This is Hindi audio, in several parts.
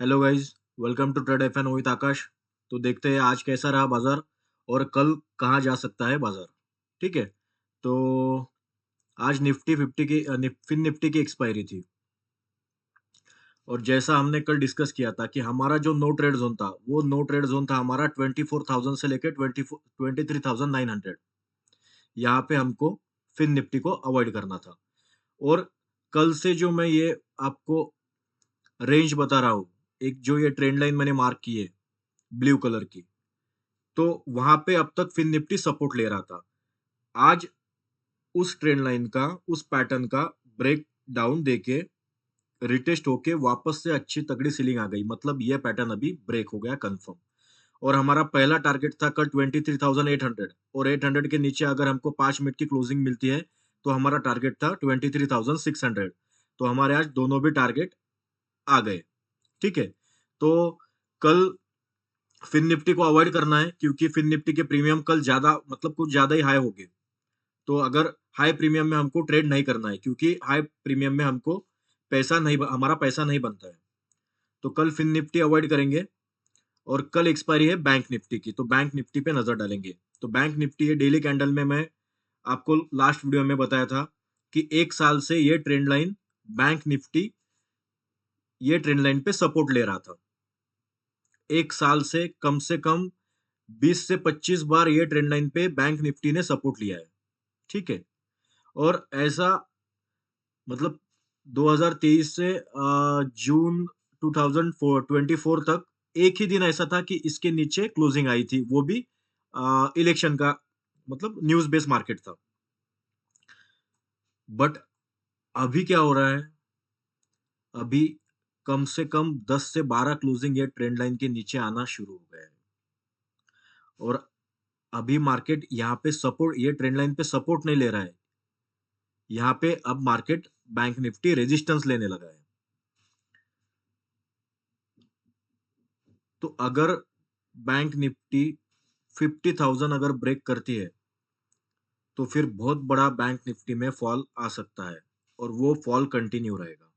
Hello guys, welcome to trade FN with Aakash. तो देखते हैं आज कैसा रहा बाजार और कल कहाँ जा सकता है बाजार। ठीक है। तो आज निफ्टी फिफ्टी की फिन निफ्टी की एक्सपायरी थी और जैसा हमने कल डिस्कस किया था कि हमारा जो नो ट्रेड जोन था वो नो ट्रेड जोन था हमारा 24,000 से लेकर 23,900। यहाँ पे हमको फिन निफ्टी को अवॉइड करना था। और कल से जो मैं ये आपको रेंज बता रहा हूँ, एक जो ये ट्रेंड लाइन मैंने मार्क की है ब्लू कलर की, तो वहां पे अब तक फिन निफ्टी सपोर्ट ले रहा था। आज उस ट्रेंड लाइन का, उस पैटर्न का ब्रेक डाउन देके रिटेस्ट होके वापस से अच्छी तगड़ी सीलिंग आ गई। मतलब ये पैटर्न अभी ब्रेक हो गया कंफर्म। और हमारा पहला टारगेट था कल 23,800 और 800 के नीचे अगर हमको 5 मिनट की क्लोजिंग मिलती है तो हमारा टारगेट था 23,600। तो हमारे आज दोनों भी टारगेट आ गए। ठीक है। तो कल फिन निफ्टी को अवॉइड करना है क्योंकि फिन निफ्टी के प्रीमियम कल ज्यादा, मतलब कुछ ज्यादा ही हाई हो गए। तो अगर हाई प्रीमियम में हमको ट्रेड नहीं करना है क्योंकि हाई प्रीमियम में हमको हमारा पैसा नहीं बनता है। तो कल फिन निफ्टी अवॉइड करेंगे। और कल एक्सपायरी है बैंक निफ्टी की, तो बैंक निफ्टी पे नजर डालेंगे। तो बैंक निफ्टी ये डेली कैंडल में मैं आपको लास्ट वीडियो में बताया था कि 1 साल से ये ट्रेंड लाइन, बैंक निफ्टी ये ट्रेंड लाइन पे सपोर्ट ले रहा था। 1 साल से कम 20 से 25 बार ये ट्रेंड लाइन पे बैंक निफ्टी ने सपोर्ट लिया है। ठीक है। और ऐसा, मतलब 2023 से जून 2024 तक एक ही दिन ऐसा था कि इसके नीचे क्लोजिंग आई थी, वो भी इलेक्शन का, मतलब न्यूज बेस्ड मार्केट था। बट अभी क्या हो रहा है, अभी कम से कम 10 से 12 क्लोजिंग ये ट्रेंड लाइन के नीचे आना शुरू हो गया है। और अभी मार्केट यहाँ पे सपोर्ट, ये ट्रेंड लाइन पे सपोर्ट नहीं ले रहा है। यहाँ पे अब मार्केट बैंक निफ्टी रेजिस्टेंस लेने लगा है। तो अगर बैंक निफ्टी 50,000 अगर ब्रेक करती है तो फिर बहुत बड़ा बैंक निफ्टी में फॉल आ सकता है और वो फॉल कंटिन्यू रहेगा।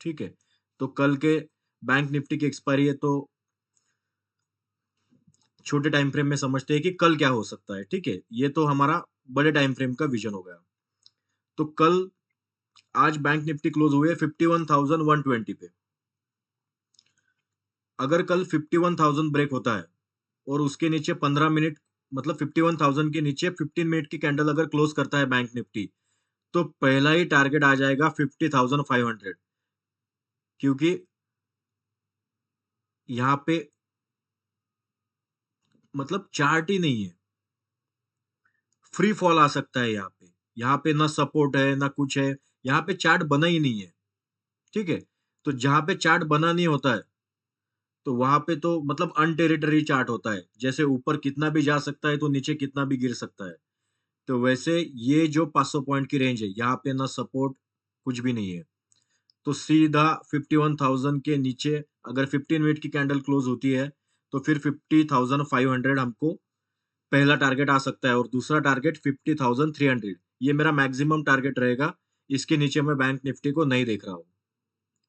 ठीक है। तो कल के बैंक निफ्टी की एक्सपायरी है, तो छोटे टाइम फ्रेम में समझते हैं कि कल क्या हो सकता है। ठीक है, ये तो हमारा बड़े टाइम फ्रेम का विजन हो गया। तो कल, आज बैंक निफ्टी क्लोज हुए 51,120 पे। अगर कल 51,000 ब्रेक होता है और उसके नीचे 15 मिनट, मतलब 51,000 के नीचे 15 मिनट की कैंडल अगर क्लोज करता है बैंक निफ्टी, तो पहला ही टारगेट आ जाएगा 50,500। क्योंकि यहाँ पे मतलब चार्ट ही नहीं है, फ्री फॉल आ सकता है यहाँ पे। यहाँ पे ना सपोर्ट है ना कुछ है, यहाँ पे चार्ट बना ही नहीं है। ठीक है। तो जहां पे चार्ट बना नहीं होता है तो वहां पे तो मतलब अनटेरिटरी चार्ट होता है, जैसे ऊपर कितना भी जा सकता है तो नीचे कितना भी गिर सकता है। तो वैसे ये जो 500 पॉइंट की रेंज है, यहाँ पे ना सपोर्ट, कुछ भी नहीं है। तो सीधा 51,000 के नीचे अगर 15 मिनट की कैंडल क्लोज होती है तो फिर 50,500 हमको पहला टारगेट आ सकता है और दूसरा टारगेट 50,300। ये मेरा मैक्सिमम टारगेट रहेगा। इसके नीचे मैं बैंक निफ्टी को नहीं देख रहा हूँ।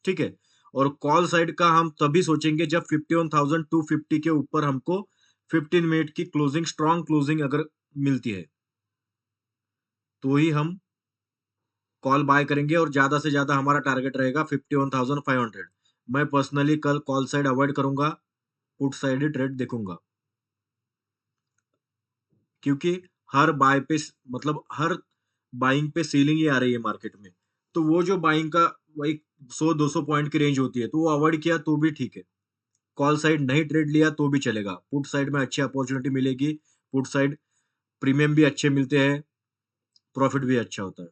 ठीक है। और कॉल साइड का हम तभी सोचेंगे जब 51,250 के ऊपर हमको 15 मिनट की क्लोजिंग, स्ट्रॉन्ग क्लोजिंग अगर मिलती है तो ही हम कॉल बाय करेंगे। और ज्यादा से ज्यादा हमारा टारगेट रहेगा 51,500। मैं पर्सनली कल कॉल साइड अवॉइड करूंगा, पुट साइड ही ट्रेड देखूंगा। क्योंकि हर बाय पे, मतलब हर बाइंग पे सीलिंग ही आ रही है मार्केट में। तो वो जो बाइंग का वही 100-200 पॉइंट की रेंज होती है, तो वो अवॉइड किया तो भी ठीक है। कॉल साइड नहीं ट्रेड लिया तो भी चलेगा, पुट साइड में अच्छी अपॉर्चुनिटी मिलेगी। पुट साइड प्रीमियम भी अच्छे मिलते हैं, प्रॉफिट भी अच्छा होता है।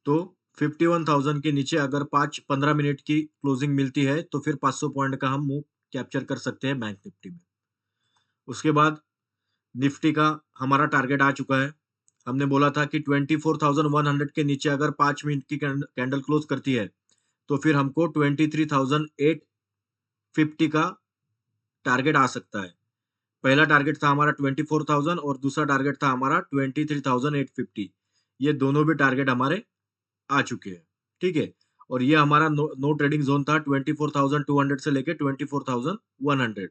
तो 51,000 के नीचे अगर 5-15 मिनट की क्लोजिंग मिलती है तो फिर 500 पॉइंट का हम मूव कैप्चर कर सकते हैं बैंक निफ्टी में। उसके बाद निफ्टी का हमारा टारगेट आ चुका है। हमने बोला था कि 24,100 के नीचे अगर 5 मिनट की कैंडल क्लोज करती है तो फिर हमको 23,850 का टारगेट आ सकता है। पहला टारगेट था हमारा 24,000 और दूसरा टारगेट था हमारा 23,850। ये दोनों भी टारगेट हमारे आ चुके हैं। ठीक है। और ये हमारा नो ट्रेडिंग जोन था 24,200 से लेके 24,100।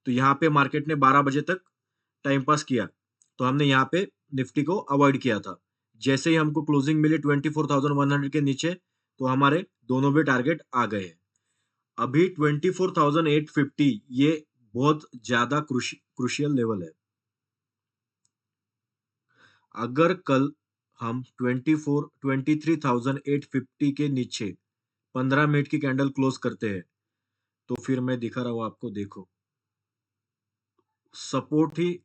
तो यहाँ पे मार्केट ने 12 बजे तक टाइम पास किया, तो हमने यहाँ पे निफ्टी को अवॉइड किया था। जैसे ही हमको क्लोजिंग मिली 24,100 के नीचे, तो हमारे दोनों भी टारगेट आ गए हैं। अभी 24,850 ये बहुत ज्यादा क्रुशियल लेवल है। अगर कल हम 23,850 के नीचे 15 मिनट की कैंडल क्लोज करते हैं, तो फिर मैं दिखा रहा हूं आपको, देखो सपोर्ट ही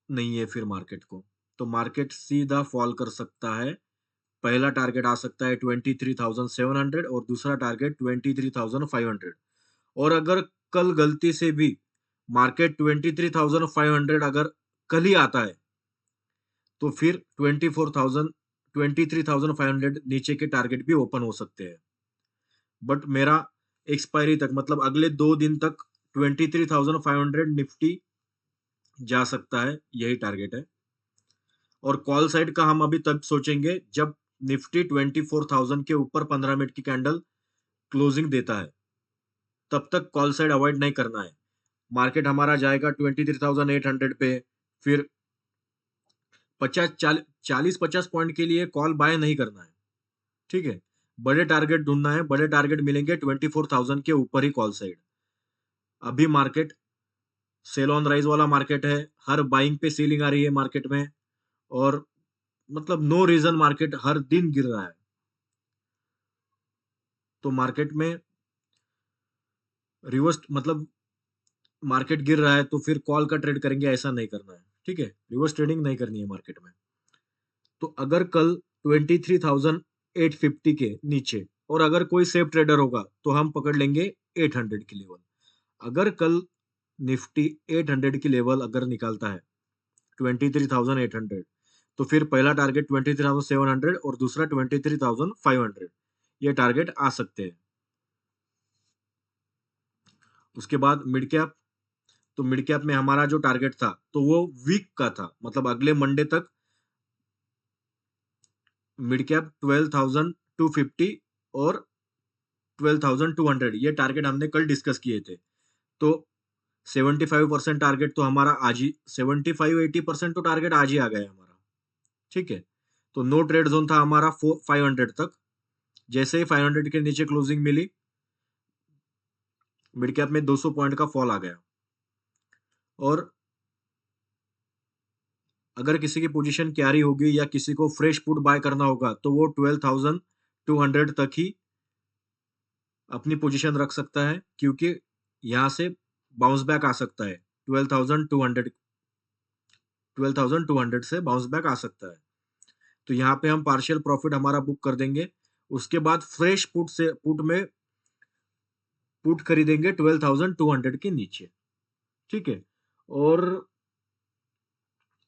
नहीं है फिर मार्केट को, तो मार्केट सीधा फॉल कर सकता है। पहला टारगेट आ सकता है 23,700 और दूसरा टारगेट 23,500। और अगर कल गलती से भी मार्केट 23,500 अगर कल ही आता है, तो फिर 23,500 नीचे के टारगेट भी ओपन हो सकते हैं। बट मेरा एक्सपायरी तक, मतलब अगले 2 दिन तक 23,500 निफ्टी जा सकता है, यही टारगेट है। और कॉल साइड का हम अभी तब सोचेंगे जब निफ्टी 24,000 के ऊपर 15 मिनट की कैंडल क्लोजिंग देता है, तब तक कॉल साइड अवॉइड नहीं करना है। मार्केट हमारा जाएगा 23,800 पे, फिर 40-50 पॉइंट के लिए कॉल बाय नहीं करना है, ठीक है। बड़े टारगेट ढूंढना है, बड़े टारगेट मिलेंगे 24,000 के ऊपर ही कॉल साइड। अभी मार्केट सेल ऑन राइज वाला मार्केट है, हर बाइंग पे सेलिंग आ रही है मार्केट में, और मतलब नो रीजन मार्केट हर दिन गिर रहा है। तो मार्केट में रिवर्स, मतलब मार्केट गिर रहा है तो फिर कॉल का ट्रेड करेंगे, ऐसा नहीं करना है, ठीक है। रिवर्स ट्रेडिंग नहीं करनी है मार्केट में। तो अगर कल 23,850 के नीचे, और अगर कोई सेफ ट्रेडर होगा तो हम पकड़ लेंगे 800 की लेवल। अगर कल निफ्टी 800 की लेवल अगर निकालता है 23,800, तो फिर पहला टारगेट 23,700 और दूसरा 23,500, ये टारगेट आ सकते हैं। उसके बाद मिड कैप, तो मिड कैप में हमारा जो टारगेट था तो वो वीक का था, मतलब अगले मंडे तक मिड कैप 12,250 और 12,200, ये टारगेट हमने कल डिस्कस किए थे। तो 75% टारगेट तो हमारा आज ही, 75-80% तो टारगेट आज ही आ गया है हमारा, ठीक है। तो नो ट्रेड जोन था हमारा 500 तक। जैसे ही 500 के नीचे क्लोजिंग मिली, मिड कैप में 200 पॉइंट का फॉल आ गया। और अगर किसी की पोजीशन कैरी होगी या किसी को फ्रेश पुट बाय करना होगा, तो वो 12,200 तक ही अपनी पोजीशन रख सकता है, क्योंकि यहाँ से बाउंस बैक आ सकता है। 12,200 से बाउंस बैक आ सकता है। तो यहाँ पे हम पार्शियल प्रॉफिट हमारा बुक कर देंगे। उसके बाद फ्रेश पुट में पुट खरीदेंगे 12,200 के नीचे, ठीक है। और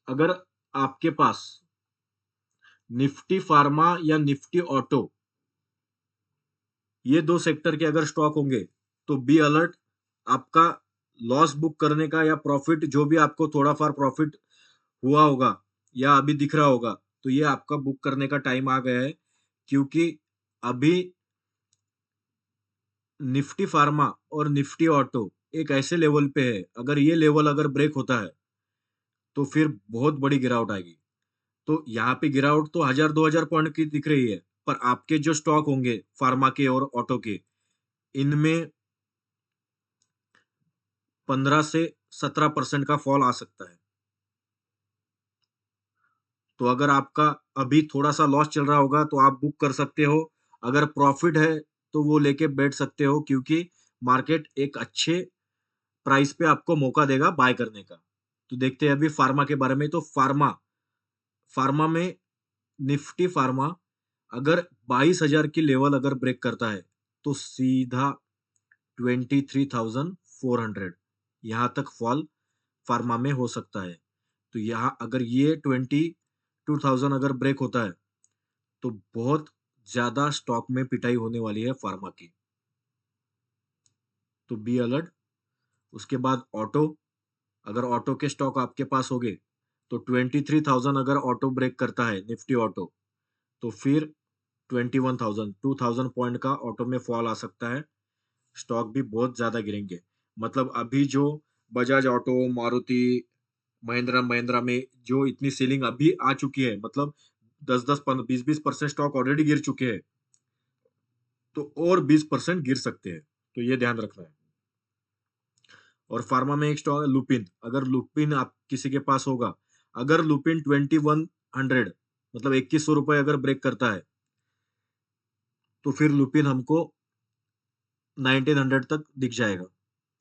अगर आपके पास निफ्टी फार्मा या निफ्टी ऑटो, ये दो सेक्टर के अगर स्टॉक होंगे, तो बी अलर्ट। आपका लॉस बुक करने का या प्रॉफिट, जो भी आपको थोड़ा फार प्रॉफिट हुआ होगा या अभी दिख रहा होगा, तो ये आपका बुक करने का टाइम आ गया है। क्योंकि अभी निफ्टी फार्मा और निफ्टी ऑटो एक ऐसे लेवल पे है, अगर ये लेवल अगर ब्रेक होता है तो फिर बहुत बड़ी गिरावट आएगी। तो यहाँ पे गिरावट तो 1,000-2,000 पॉइंट की दिख रही है, पर आपके जो स्टॉक होंगे फार्मा के और ऑटो के, इनमें 15 से 17% का फॉल आ सकता है। तो अगर आपका अभी थोड़ा सा लॉस चल रहा होगा तो आप बुक कर सकते हो। अगर प्रॉफिट है तो वो लेके बैठ सकते हो, क्योंकि मार्केट एक अच्छे प्राइस पे आपको मौका देगा बाय करने का। तो देखते हैं अभी फार्मा के बारे में। तो फार्मा फार्मा में निफ्टी फार्मा अगर 22,000 की लेवल अगर ब्रेक करता है, तो सीधा 23,400 यहाँ तक फॉल फार्मा में हो सकता है। तो यहाँ अगर ये 22,000 अगर ब्रेक होता है, तो बहुत ज्यादा स्टॉक में पिटाई होने वाली है फार्मा की। तो बी अलर्ट। उसके बाद ऑटो, अगर ऑटो के स्टॉक आपके पास हो गए, तो 23,000 अगर ऑटो ब्रेक करता है निफ्टी ऑटो, तो फिर 21,000 2000 पॉइंट का ऑटो में फॉल आ सकता है। स्टॉक भी बहुत ज्यादा गिरेंगे। मतलब अभी जो बजाज ऑटो, मारुति, महिंद्रा महिंद्रा में जो इतनी सेलिंग अभी आ चुकी है, मतलब 10-10 20-20% स्टॉक ऑलरेडी गिर चुके हैं, तो और 20% गिर सकते हैं। तो ये ध्यान रखना है। और फार्मा में एक स्टॉक है लुपिन। अगर लुपिन आप किसी के पास होगा, अगर लुपिन 2100 मतलब 2100 रुपए अगर ब्रेक करता है, तो फिर लुपिन हमको 1900 तक दिख जाएगा।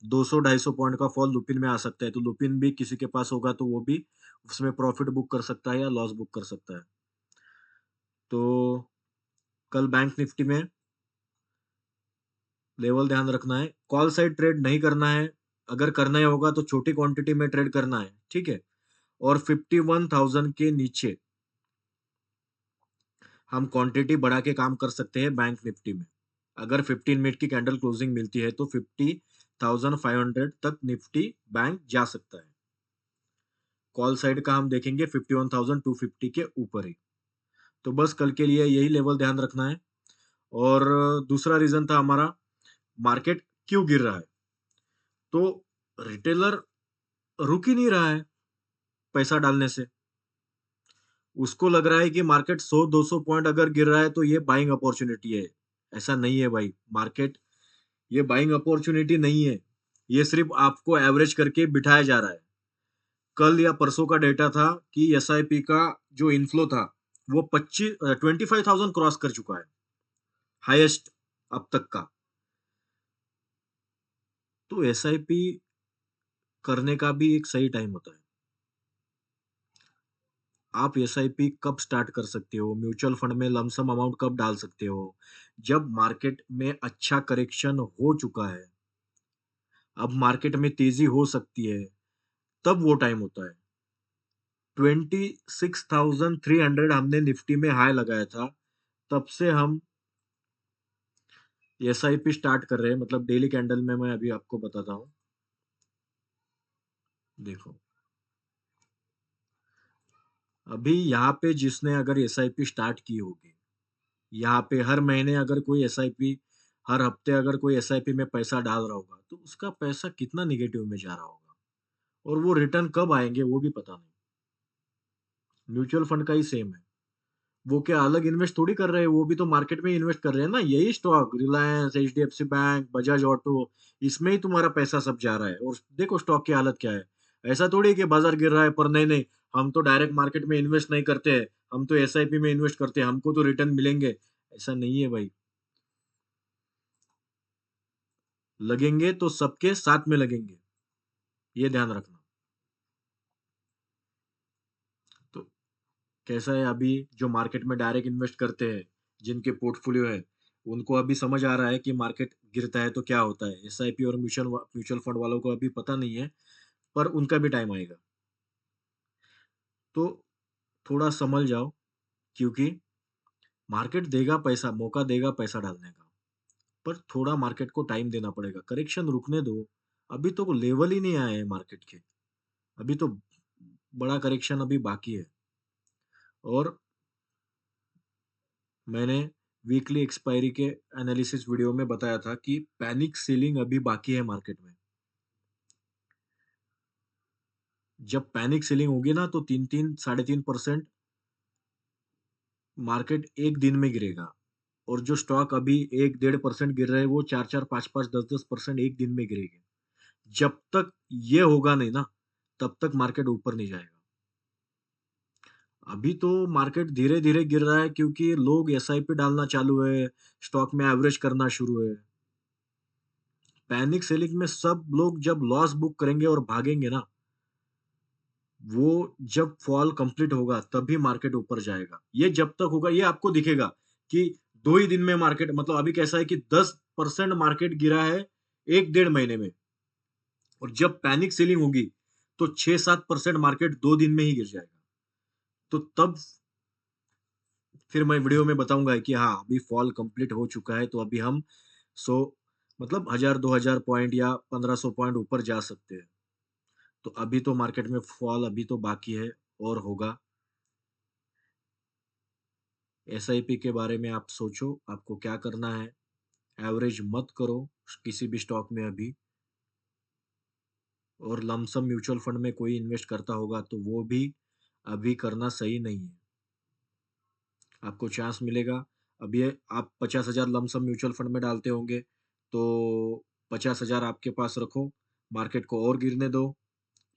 200-250 पॉइंट का फॉल लुपिन में आ सकता है। तो लुपिन भी किसी के पास होगा तो वो भी उसमें प्रॉफिट बुक कर सकता है या लॉस बुक कर सकता है। तो कल बैंक निफ्टी में लेवल ध्यान रखना है। कॉल साइड ट्रेड नहीं करना है। अगर करना ही होगा तो छोटी क्वांटिटी में ट्रेड करना है, ठीक है। और 51,000 के नीचे हम क्वांटिटी बढ़ा के काम कर सकते हैं बैंक निफ्टी में। अगर 15 मिनट की कैंडल क्लोजिंग मिलती है तो 50,500 तक निफ्टी बैंक जा सकता है। कॉल साइड का हम देखेंगे 51,250 के ऊपर ही। तो बस कल के लिए यही लेवल ध्यान रखना है। और दूसरा रीजन था हमारा, मार्केट क्यों गिर रहा है। तो रिटेलर रुक ही नहीं रहा है पैसा डालने से। उसको लग रहा है कि मार्केट 100-200 पॉइंट अगर गिर रहा है तो ये बाइंग अपॉर्चुनिटी है। ऐसा नहीं है भाई, मार्केट ये बाइंग अपॉर्चुनिटी नहीं है। ये सिर्फ आपको एवरेज करके बिठाया जा रहा है। कल या परसों का डेटा था कि एसआईपी का जो इनफ्लो था वो 25,000 क्रॉस कर चुका है, हाईएस्ट अब तक का। तो एसआईपी करने का भी एक सही टाइम होता है। आप एसआईपी कब स्टार्ट कर सकते हो, म्यूचुअल फंड में लमसम अमाउंट कब डाल सकते हो, जब मार्केट में अच्छा करेक्शन हो चुका है, अब मार्केट में तेजी हो सकती है, तब वो टाइम होता है। 26,300 हमने निफ्टी में हाई लगाया था, तब से हम एसआईपी स्टार्ट कर रहे हैं। मतलब डेली कैंडल में मैं अभी आपको बताता हूँ। देखो, अभी यहाँ पे जिसने अगर एसआईपी स्टार्ट की होगी, यहाँ पे हर महीने अगर कोई एसआईपी, हर हफ्ते अगर कोई एसआईपी में पैसा डाल रहा होगा, तो उसका पैसा कितना निगेटिव में जा रहा होगा और वो रिटर्न कब आएंगे वो भी पता नहीं। म्यूचुअल फंड का ही सेम है। वो क्या अलग इन्वेस्ट थोड़ी कर रहे हैं, वो भी तो मार्केट में इन्वेस्ट कर रहे हैं ना। यही stock Reliance, HDFC bank, Bajaj auto, इसमें ही तुम्हारा पैसा सब जा रहा है। और देखो स्टॉक की हालत क्या है। ऐसा थोड़ी है कि बाजार गिर रहा है पर नहीं नहीं, हम तो डायरेक्ट मार्केट में इन्वेस्ट नहीं करते हैं, हम तो एसआईपी में इन्वेस्ट करते हैं, हमको तो रिटर्न मिलेंगे। ऐसा नहीं है भाई। लगेंगे तो सबके साथ में लगेंगे, ये ध्यान रखना। तो कैसा है, अभी जो मार्केट में डायरेक्ट इन्वेस्ट करते हैं, जिनके पोर्टफोलियो है, उनको अभी समझ आ रहा है कि मार्केट गिरता है तो क्या होता है। एसआईपी और म्यूचुअल म्यूचुअल फंड वालों को अभी पता नहीं है, पर उनका भी टाइम आएगा। तो थोड़ा समझ जाओ, क्योंकि मार्केट देगा पैसा, मौका देगा पैसा डालने का, पर थोड़ा मार्केट को टाइम देना पड़ेगा। करेक्शन रुकने दो। अभी तो लेवल ही नहीं आए हैं मार्केट के। अभी तो बड़ा करेक्शन अभी बाकी है। और मैंने वीकली एक्सपायरी के एनालिसिस वीडियो में बताया था कि पैनिक सेलिंग अभी बाकी है मार्केट में। जब पैनिक सेलिंग होगी ना तो 3-3 3.5% मार्केट एक दिन में गिरेगा। और जो स्टॉक अभी 1-1.5% गिर रहे हैं वो 4-4 5-5 10-10% एक दिन में गिरेंगे। जब तक ये होगा नहीं ना, तब तक मार्केट ऊपर नहीं जाएगा। अभी तो मार्केट धीरे धीरे गिर रहा है क्योंकि लोग एसआईपी डालना चालू है, स्टॉक में एवरेज करना शुरू है। पैनिक सेलिंग में सब लोग जब लॉस बुक करेंगे और भागेंगे ना, वो जब फॉल कंप्लीट होगा तभी मार्केट ऊपर जाएगा। ये जब तक होगा ये आपको दिखेगा कि 2 ही दिन में मार्केट, मतलब अभी कैसा है कि 10% मार्केट गिरा है 1-1.5 महीने में। और जब पैनिक सेलिंग होगी तो 6-7% मार्केट 2 दिन में ही गिर जाएगा। तो तब फिर मैं वीडियो में बताऊंगा कि हाँ अभी फॉल कंप्लीट हो चुका है, तो अभी हम 100 मतलब 1000-2000 पॉइंट या 1500 पॉइंट ऊपर जा सकते हैं। तो अभी तो मार्केट में फॉल अभी तो बाकी है और होगा। एसआईपी के बारे में आप सोचो, आपको क्या करना है। एवरेज मत करो किसी भी स्टॉक में अभी। और लमसम म्यूचुअल फंड में कोई इन्वेस्ट करता होगा तो वो भी अभी करना सही नहीं है। आपको चांस मिलेगा। अब ये आप 50,000 लमसम म्यूचुअल फंड में डालते होंगे, तो 50,000 आपके पास रखो, मार्केट को और गिरने दो,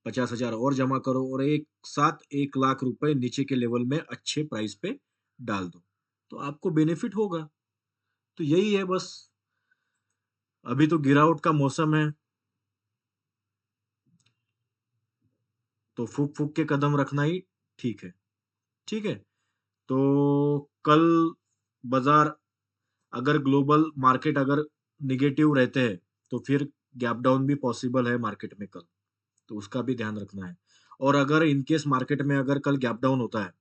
50,000 और जमा करो और एक साथ 1 लाख रुपए नीचे के लेवल में अच्छे प्राइस पे डाल दो, तो आपको बेनिफिट होगा। तो यही है बस। अभी तो गिरावट का मौसम है, तो फूक फूक के कदम रखना ही ठीक है। ठीक है। तो कल बाजार, अगर ग्लोबल मार्केट अगर निगेटिव रहते हैं तो फिर गैप डाउन भी पॉसिबल है मार्केट में कल, तो उसका भी ध्यान रखना है। और अगर इनकेस मार्केट में अगर कल गैप डाउन होता है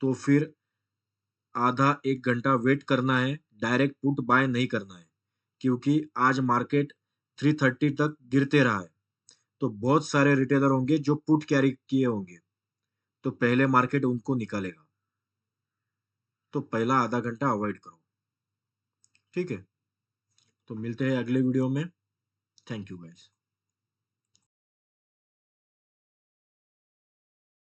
तो फिर आधा 1 घंटा वेट करना है, डायरेक्ट पुट बाय नहीं करना है, क्योंकि आज मार्केट 330 तक गिरते रहा है, तो बहुत सारे रिटेलर होंगे जो पुट कैरी किए होंगे, तो पहले मार्केट उनको निकालेगा, तो पहला आधा घंटा अवॉइड करो। ठीक है। तो मिलते हैं अगले वीडियो में। Thank you guys.